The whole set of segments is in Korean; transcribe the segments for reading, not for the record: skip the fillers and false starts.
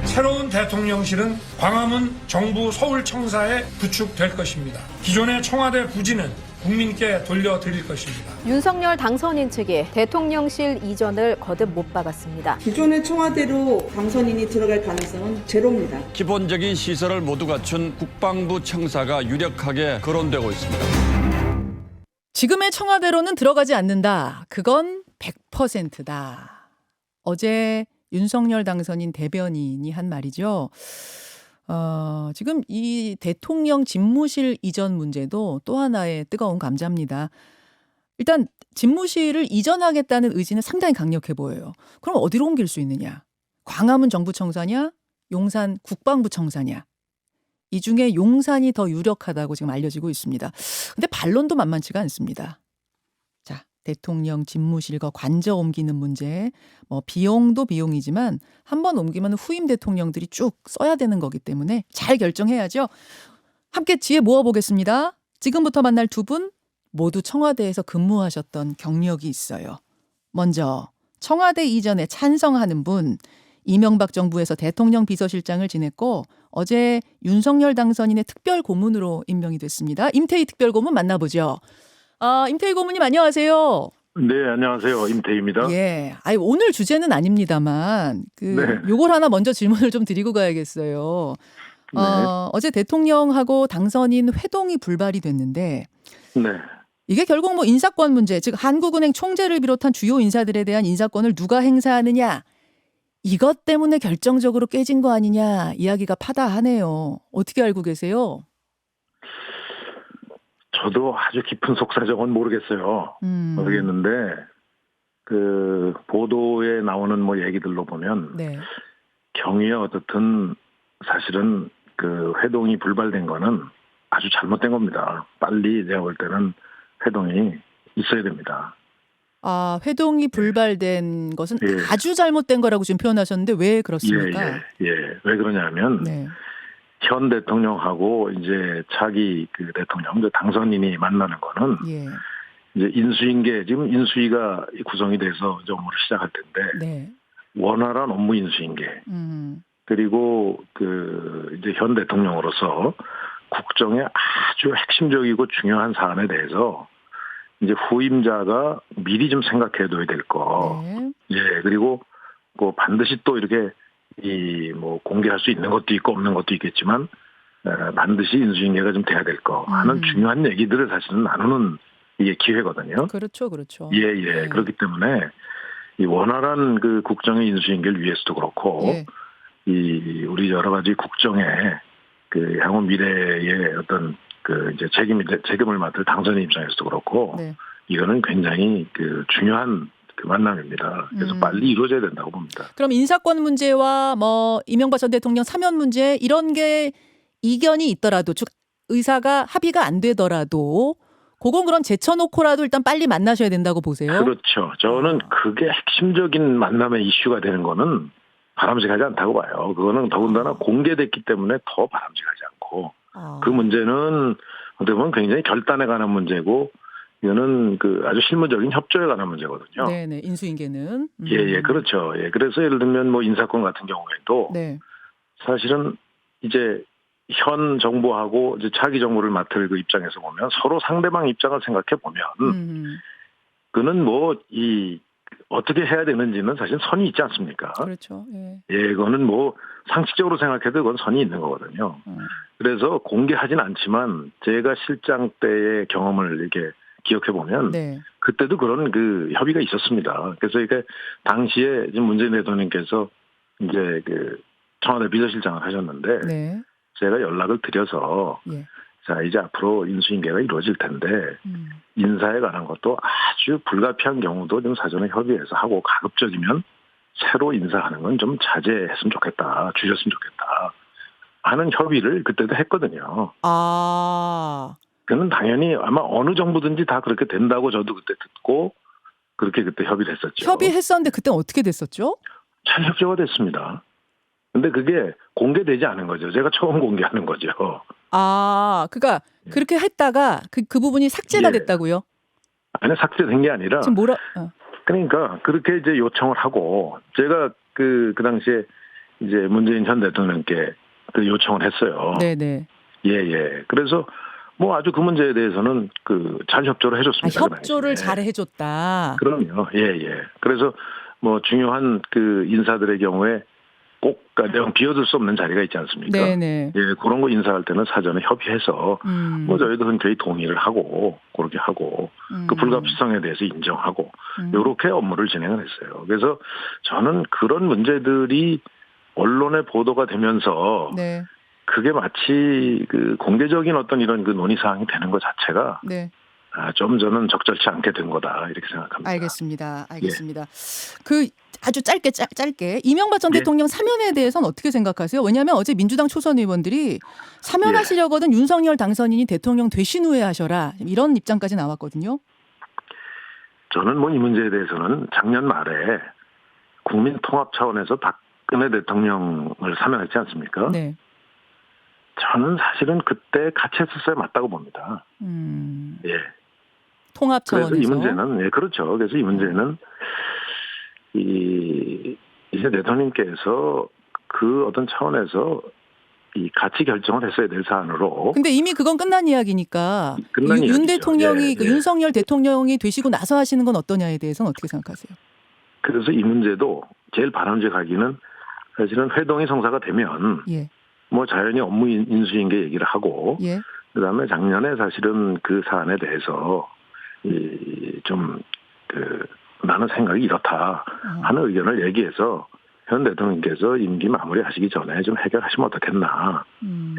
새로운 대통령실은 광화문 정부 서울청사에 구축될 것입니다. 기존의 청와대 부지는 국민께 돌려드릴 것입니다. 윤석열 당선인 측이 대통령실 이전을 거듭 못 박았습니다. 기존의 청와대로 당선인이 들어갈 가능성은 제로입니다. 기본적인 시설을 모두 갖춘 국방부 청사가 유력하게 거론되고 있습니다. 지금의 청와대로는 들어가지 않는다. 그건 100%다. 어제 윤석열 당선인 대변인이 한 말이죠. 지금 이 대통령 집무실 이전 문제도 또 하나의 뜨거운 감자입니다. 일단 집무실을 이전하겠다는 의지는 상당히 강력해 보여요. 그럼 어디로 옮길 수 있느냐? 광화문 정부청사냐? 용산 국방부청사냐? 이 중에 용산이 더 유력하다고 지금 알려지고 있습니다. 근데 반론도 만만치가 않습니다. 자, 대통령 집무실과 관저 옮기는 문제, 비용도 비용이지만 한 번 옮기면 후임 대통령들이 쭉 써야 되는 거기 때문에 잘 결정해야죠. 함께 지혜 모아보겠습니다. 지금부터 만날 두 분 모두 청와대에서 근무하셨던 경력이 있어요. 먼저 청와대 이전에 찬성하는 분, 이명박 정부에서 대통령 비서실장을 지냈고 어제 윤석열 당선인의 특별 고문으로 임명이 됐습니다. 임태희 특별 고문 만나보죠. 임태희 고문님 안녕하세요. 네, 안녕하세요. 임태희입니다. 예. 오늘 주제는 아닙니다만 요걸 하나 먼저 질문을 좀 드리고 가야겠어요. 네. 어제 대통령하고 당선인 회동이 불발이 됐는데 네. 이게 결국 인사권 문제, 즉 한국은행 총재를 비롯한 주요 인사들에 대한 인사권을 누가 행사하느냐 이것 때문에 결정적으로 깨진 거 아니냐 이야기가 파다하네요. 어떻게 알고 계세요? 저도 아주 깊은 속사정은 모르겠어요. 모르겠는데 그 보도에 나오는 얘기들로 보면 네. 경위에 어떻든 사실은 그 회동이 불발된 거는 아주 잘못된 겁니다. 빨리 제가 볼 때는 회동이 있어야 됩니다. 회동이 불발된 것은 예. 아주 잘못된 거라고 지금 표현하셨는데 왜 그렇습니까? 예. 왜 그러냐면 네. 현 대통령하고 이제 차기 그 대통령, 당선인이 만나는 거는 예. 이제 인수인계, 지금 인수위가 구성이 돼서 이제 업무를 시작할 텐데 네. 원활한 업무 인수인계 그리고 그 이제 현 대통령으로서 국정의 아주 핵심적이고 중요한 사안에 대해서 이제 후임자가 미리 좀 생각해둬야 될 거. 네. 예, 그리고 반드시 또 이렇게 공개할 수 있는 것도 있고 없는 것도 있겠지만 반드시 인수인계가 좀 돼야 될 거 하는 중요한 얘기들을 사실은 나누는 이게 기회거든요. 그렇죠, 그렇죠. 예. 네. 그렇기 때문에 이 원활한 그 국정의 인수인계를 위해서도 그렇고 예. 이 우리 여러 가지 국정의 그 향후 미래의 어떤 그 이제 책임을 맡을 당선인 입장에서도 그렇고 네. 이거는 굉장히 그 중요한 그 만남입니다. 그래서 빨리 이루어져야 된다고 봅니다. 그럼 인사권 문제와 이명박 전 대통령 사면 문제 이런 게 이견이 있더라도 즉 의사가 합의가 안 되더라도 그건 그럼 제쳐놓고라도 일단 빨리 만나셔야 된다고 보세요? 그렇죠. 저는 그게 핵심적인 만남의 이슈가 되는 거는 바람직하지 않다고 봐요. 그거는 더군다나 공개됐기 때문에 더 바람직하지 않고 그 문제는 어떻게 보면 굉장히 결단에 관한 문제고 이거는 그 아주 실무적인 협조에 관한 문제거든요. 네네, 인수인계는. 예, 그렇죠. 예, 그래서 예를 들면 인사권 같은 경우에도 네. 사실은 이제 현 정부하고 이제 차기 정부를 맡을 그 입장에서 보면 서로 상대방 입장을 생각해 보면 그는 어떻게 해야 되는지는 사실 선이 있지 않습니까? 그렇죠. 예. 예, 그거는 상식적으로 생각해도 그건 선이 있는 거거든요. 그래서 공개하진 않지만 제가 실장 때의 경험을 이렇게 기억해 보면 네. 그때도 그런 그 협의가 있었습니다. 그래서 이게 당시에 지금 문재인 대통령께서 이제 그 청와대 비서실장을 하셨는데 네. 제가 연락을 드려서 예. 자 이제 앞으로 인수인계가 이루어질 텐데 인사에 관한 것도 아주 불가피한 경우도 좀 사전에 협의해서 하고 가급적이면 새로 인사하는 건 좀 자제했으면 좋겠다, 주셨으면 좋겠다 하는 협의를 그때도 했거든요. 그는 당연히 아마 어느 정부든지 다 그렇게 된다고 저도 그때 듣고 그렇게 그때 협의를 했었죠. 협의했었는데 그때 어떻게 됐었죠? 잘 협조가 됐습니다. 근데 그게 공개되지 않은 거죠. 제가 처음 공개하는 거죠. 그러니까 그렇게 했다가 그 부분이 삭제가 됐다고요? 아니 삭제된 게 아니라 지금 그러니까 그렇게 이제 요청을 하고 제가 그 당시에 이제 문재인 전 대통령께 그 요청을 했어요. 네네. 예. 그래서 뭐 아주 그 문제에 대해서는 그 잘 협조를 해줬습니다. 협조를 그 당시에. 잘 해줬다. 그럼요. 예. 그래서 뭐 중요한 그 인사들의 경우에 꼭 가령 비워둘 수 없는 자리가 있지 않습니까? 네네. 예, 그런 거 인사할 때는 사전에 협의해서 뭐 저희도 흔쾌히 동의를 하고 그렇게 하고 그 불가피성에 대해서 인정하고 이렇게 업무를 진행을 했어요. 그래서 저는 그런 문제들이 언론에 보도가 되면서 네. 그게 마치 그 공개적인 어떤 이런 그 논의 사항이 되는 것 자체가 네. 좀 저는 적절치 않게 된 거다 이렇게 생각합니다. 알겠습니다. 그 아주 짧게 이명박 전 예. 대통령 사면에 대해서는 어떻게 생각하세요? 왜냐하면 어제 민주당 초선 의원들이 사면하시려거든 윤석열 당선인이 대통령 되신 후에 하셔라 이런 입장까지 나왔거든요. 저는 뭐 이 문제에 대해서는 작년 말에 국민 통합 차원에서 박근혜 대통령을 사면했지 않습니까? 네. 저는 사실은 그때 같이 했었어야 맞다고 봅니다. 예. 통합 그래서 차원에서. 이 문제는 예, 그렇죠. 그래서 이 문제는 이제 대통령께서 그 어떤 차원에서 이 같이 결정을 했어야 될 사안으로. 근데 이미 그건 끝난 이야기니까 끝난 윤 이야기죠. 대통령이 예, 그 예. 윤석열 대통령이 되시고 나서 하시는 건 어떠냐에 대해서는 어떻게 생각하세요? 그래서 이 문제도 제일 바람직하기는 사실은 회동이 성사가 되면 예. 뭐 자연히 업무 인수인계 얘기를 하고 예. 그다음에 작년에 사실은 그 사안에 대해서 좀 나는 생각이 이렇다 하는 의견을 얘기해서 현 대통령께서 임기 마무리하시기 전에 좀 해결하시면 어떻겠나.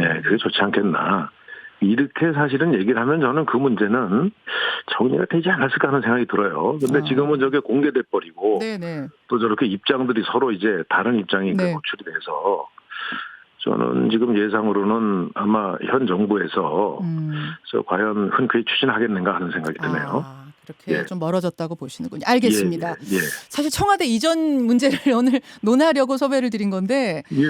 예, 그게 좋지 않겠나. 이렇게 사실은 얘기를 하면 저는 그 문제는 정리가 되지 않았을까 하는 생각이 들어요. 근데 지금은 저게 공개돼 버리고 네네. 또 저렇게 입장들이 서로 이제 다른 입장이 네. 노출이 돼서 저는 지금 예상으로는 아마 현 정부에서 과연 흔쾌히 추진하겠는가 하는 생각이 드네요. 그렇게 예. 좀 멀어졌다고 보시는군요. 알겠습니다. 예. 사실 청와대 이전 문제를 오늘 논하려고 섭외를 드린 건데 예.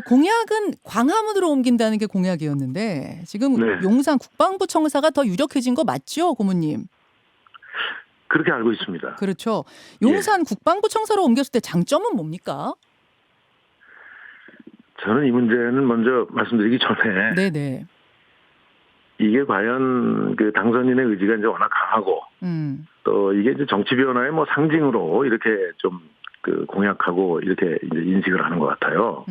공약은 광화문으로 옮긴다는 게 공약이었는데 지금 네. 용산 국방부 청사가 더 유력해진 거 맞죠, 고모님? 그렇게 알고 있습니다. 그렇죠. 용산 국방부 청사로 옮겼을 때 장점은 뭡니까? 저는 이 문제는 먼저 말씀드리기 전에 네네. 이게 과연 그 당선인의 의지가 이제 워낙 강하고 또 이게 이제 정치 변화의 뭐 상징으로 이렇게 좀 그 공약하고 이렇게 이제 인식을 하는 것 같아요.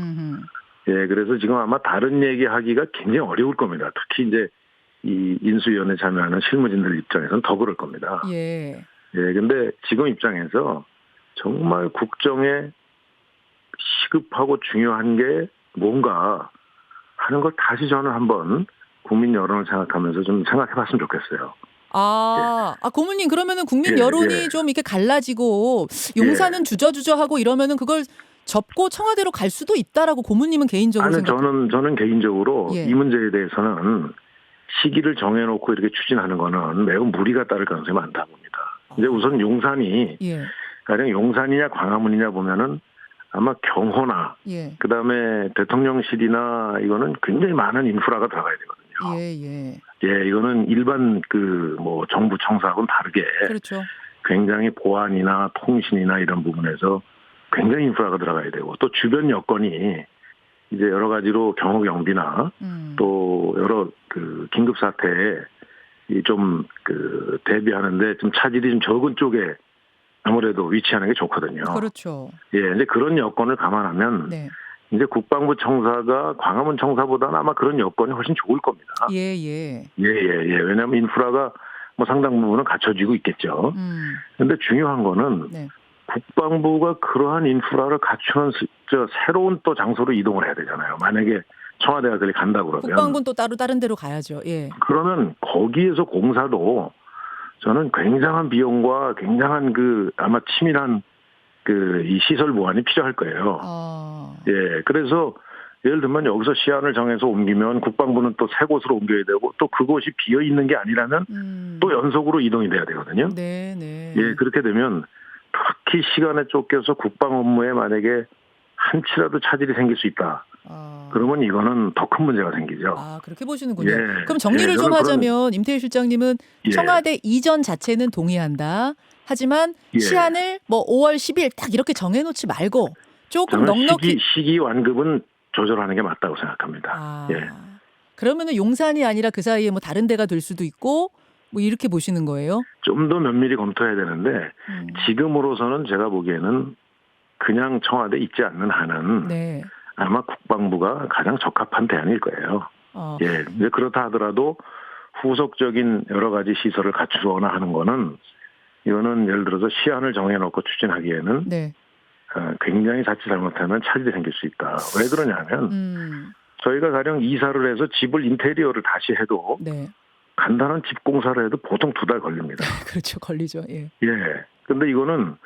예, 그래서 지금 아마 다른 얘기하기가 굉장히 어려울 겁니다. 특히 이제 이 인수위원회 참여하는 실무진들 입장에서는 더 그럴 겁니다. 예. 예, 근데 지금 입장에서 정말 국정에 시급하고 중요한 게 뭔가 하는 걸 다시 저는 한번 국민 여론을 생각하면서 좀 생각해봤으면 좋겠어요. 고모님 그러면은 국민 예, 여론이 예. 좀 이렇게 갈라지고 용산은 주저주저하고 이러면은 그걸 접고 청와대로 갈 수도 있다라고 고모님은 개인적으로 아니, 저는 개인적으로 예. 이 문제에 대해서는 시기를 정해놓고 이렇게 추진하는 거는 매우 무리가 따를 가능성이 많다고 봅니다. 이제 우선 용산이 예. 가령 용산이냐 광화문이냐 보면은 아마 경호나 예. 그다음에 대통령실이나 이거는 굉장히 많은 인프라가 들어가야 되거든요. 예. 예, 이거는 일반 그 뭐 정부 청사하고는 다르게 그렇죠. 굉장히 보안이나 통신이나 이런 부분에서 굉장히 인프라가 들어가야 되고 또 주변 여건이 이제 여러 가지로 경호 경비나 또 여러 그 긴급 사태에 좀 그 대비하는데 좀 차질이 좀 적은 쪽에 아무래도 위치하는 게 좋거든요. 그렇죠. 예, 이제 그런 여건을 감안하면 네. 이제 국방부 청사가 광화문 청사보다는 아마 그런 여건이 훨씬 좋을 겁니다. 예. 왜냐하면 인프라가 뭐 상당 부분은 갖춰지고 있겠죠. 그런데 중요한 거는 네. 국방부가 그러한 인프라를 갖추는 새로운 또 장소로 이동을 해야 되잖아요. 만약에 청와대가 그리 간다 그러면. 국방부는 또 따로 다른 데로 가야죠. 예. 그러면 거기에서 공사도 저는 굉장한 비용과 굉장한 그 아마 치밀한 그 이 시설 보완이 필요할 거예요. 예, 그래서 예를 들면 여기서 시안을 정해서 옮기면 국방부는 또 새 곳으로 옮겨야 되고 또 그곳이 비어 있는 게 아니라면 또 연속으로 이동이 돼야 되거든요. 네. 예, 그렇게 되면 특히 시간에 쫓겨서 국방 업무에 만약에 한치라도 차질이 생길 수 있다. 그러면 이거는 더 큰 문제가 생기죠. 그렇게 보시는군요. 예. 그럼 정리를 예, 좀 저는 하자면 임태일 실장님은 예. 청와대 이전 자체는 동의한다. 하지만 예. 시한을 뭐 5월 10일 딱 이렇게 정해놓지 말고 조금 저는 넉넉히. 시기 완급은 조절하는 게 맞다고 생각합니다. 아, 예. 그러면은 용산이 아니라 그 사이에 뭐 다른 데가 될 수도 있고 뭐 이렇게 보시는 거예요? 좀 더 면밀히 검토해야 되는데 음. 지금으로서는 제가 보기에는 그냥 청와대 있지 않는 한은 네. 아마 국방부가 가장 적합한 대안일 거예요. 예, 이제 그렇다 하더라도 후속적인 여러 가지 시설을 갖추거나 하는 거는 이거는 예를 들어서 시한을 정해놓고 추진하기에는 네. 굉장히 자칫 잘못하면 차질이 생길 수 있다. 왜 그러냐면 저희가 가령 이사를 해서 집을 인테리어를 다시 해도 네. 간단한 집 공사를 해도 보통 2달 걸립니다. 그렇죠. 걸리죠. 예. 예. 근데 이거는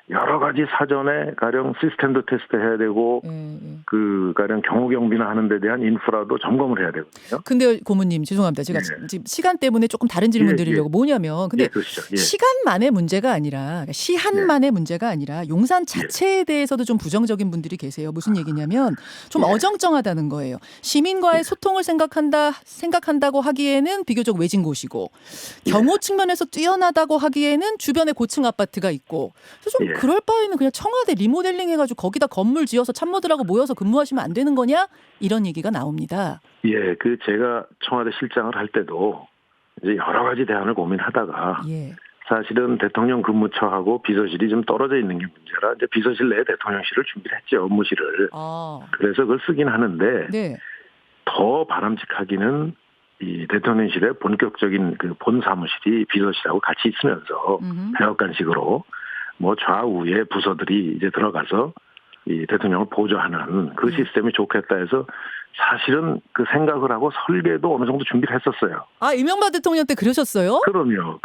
여러 가지 사전에 가령 시스템도 테스트해야 되고 예. 그 가령 경호 경비나 하는 데 대한 인프라도 점검을 해야 되거든요. 근데 고모님 죄송합니다. 제가 예. 지금 시간 때문에 조금 다른 질문 예, 드리려고 뭐냐면 근데 예, 그렇죠. 예. 시간만의 문제가 아니라 그러니까 시한만의 문제가 아니라 용산 자체에 대해서도 좀 부정적인 분들이 계세요. 무슨 얘기냐면 좀 예. 어정쩡하다는 거예요. 시민과의 소통을 생각한다고 하기에는 비교적 외진 곳이고 경호 측면에서 뛰어나다고 하기에는 주변에 고층 아파트가 있고 그래서 좀 예. 그럴 바에는 그냥 청와대 리모델링 해가지고 거기다 건물 지어서 참모들하고 모여서 근무하시면 안 되는 거냐 이런 얘기가 나옵니다. 예, 그 제가 청와대 실장을 할 때도 이제 여러 가지 대안을 고민하다가 예. 사실은 대통령 근무처하고 비서실이 좀 떨어져 있는 게 문제라 이제 비서실 내에 대통령실을 준비를 했죠, 업무실을. 아, 그래서 그걸 쓰긴 하는데 네. 더 바람직하기는 이 대통령실의 본격적인 그 본 사무실이 비서실하고 같이 있으면서 백악관식으로 뭐 좌우의 부서들이 이제 들어가서 이 대통령을 보조하는 그 시스템이 좋겠다 해서 사실은 그 생각을 하고 설계도 어느 정도 준비를 했었어요. 아, 이명박 대통령 때 그러셨어요? 그럼요.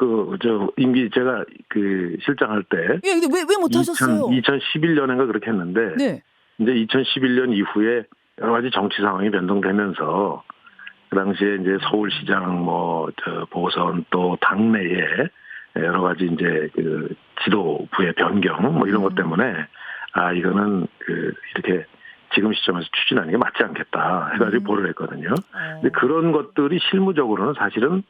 임기 제가 그 실장할 때. 예, 근데 왜 못하셨어요? 2011년인가 그렇게 했는데. 네. 이제 2011년 이후에 여러 가지 정치 상황이 변동되면서 그 당시에 이제 서울시장 보선 또 당내에 여러 가지 이제 그 지도부의 변경 뭐 이런 것 때문에 이거는 이렇게 지금 시점에서 추진하는 게 맞지 않겠다 해가지고 보를 했거든요. 근데 그런 것들이 실무적으로는 사실은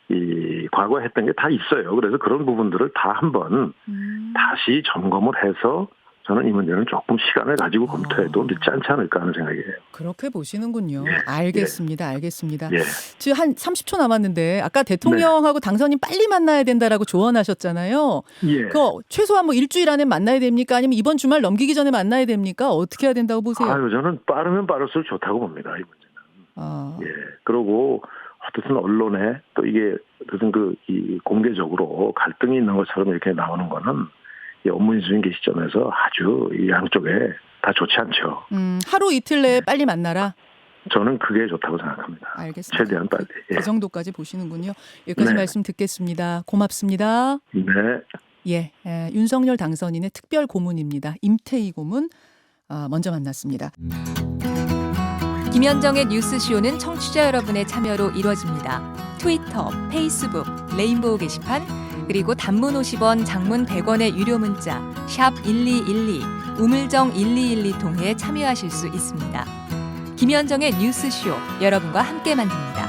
이 과거에 했던 게 다 있어요. 그래서 그런 부분들을 다 한번 다시 점검을 해서 저는 이 문제는 조금 시간을 가지고 검토해도 늦지 않지 않을까 하는 생각이에요. 그렇게 보시는군요. 예, 알겠습니다. 알겠습니다. 예. 지금 한 30초 남았는데 아까 대통령하고 당선인 빨리 만나야 된다라고 조언하셨잖아요. 예. 그 최소한 뭐 일주일 안에 만나야 됩니까? 아니면 이번 주말 넘기기 전에 만나야 됩니까? 어떻게 해야 된다고 보세요? 저는 빠르면 빠를수록 좋다고 봅니다. 이 문제는. 예. 그리고 어쨌든 언론에 또 이게 무슨 이 공개적으로 갈등이 있는 것처럼 이렇게 나오는 거는 이 업무 인수인계 시점에서 아주 이 양쪽에 다 좋지 않죠. 하루 이틀 내에 빨리 만나라. 저는 그게 좋다고 생각합니다. 알겠습니다. 최대한 빨리. 그 정도까지 보시는군요. 여기까지 네. 말씀 듣겠습니다. 고맙습니다. 네. 윤석열 당선인의 특별 고문입니다. 임태희 고문 먼저 만났습니다. 김현정의 뉴스쇼는 청취자 여러분의 참여로 이루어집니다. 트위터, 페이스북, 레인보우 게시판, 그리고 단문 50원, 장문 100원의 유료 문자 샵 1212, 우물정 1212 통해 참여하실 수 있습니다. 김현정의 뉴스쇼, 여러분과 함께 만듭니다.